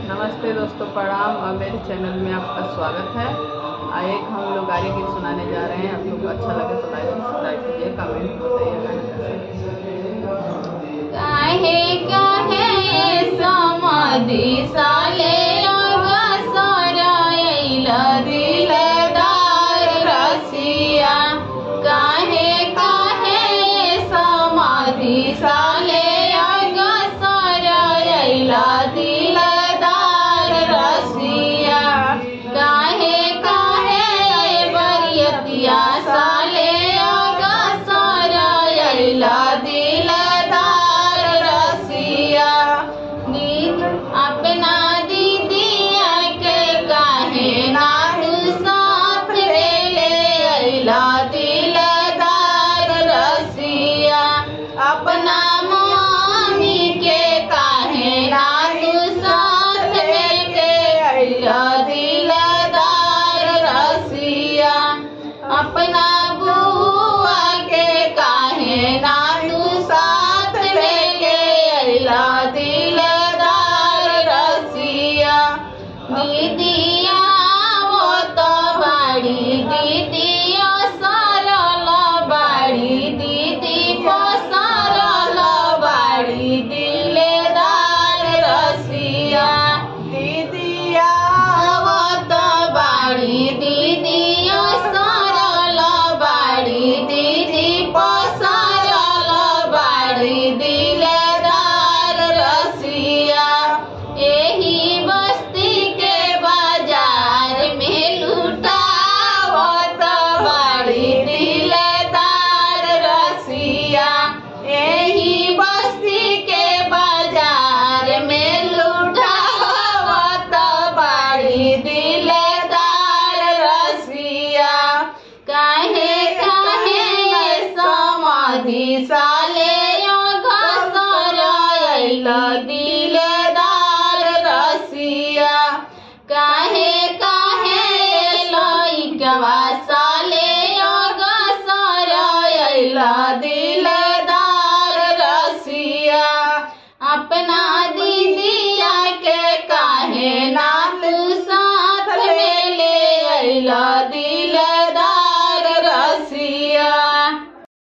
नमस्ते दोस्तों, प्रणाम और मेरे चैनल में आपका स्वागत है। एक हम लोग गाली गीत सुनाने जा रहे हैं। आप लोग को अच्छा लगे तो लाइक सब्सक्राइब कीजिए, कमेंट बताइएगा। काहे काहे समाधि साले दिलदार रसिया, काहे काहे समाधि साले दिलदार रसिया, काहे काहे बरियतिया साले दिलदार रसिया। अपना दीदिया के काहे ना तू साथ ले अइला दिलदार रसिया, अपना मम्मी के काहे ना तू साथ लेके अइला दिलदार रसिया, अपना बुआ के काहे ना तू साथ लेके अइला दिलदार रसिया। दीदिया वो तो बड़ी दीदिया सरल बड़ी दीदी को सरल बड़ी दिलदार रसिया। दीदिया वो तो बड़ी दीदिया सरल बड़ी दीदी को सरल बड़ी दिलदार रसिया। यही बस्ती के बाजार में लुटावत बड़ी दिलदार रसिया, यही बस्ती के बाजार में लुटावत बड़ी दिलदार रसिया। काहे काहे समाधि साले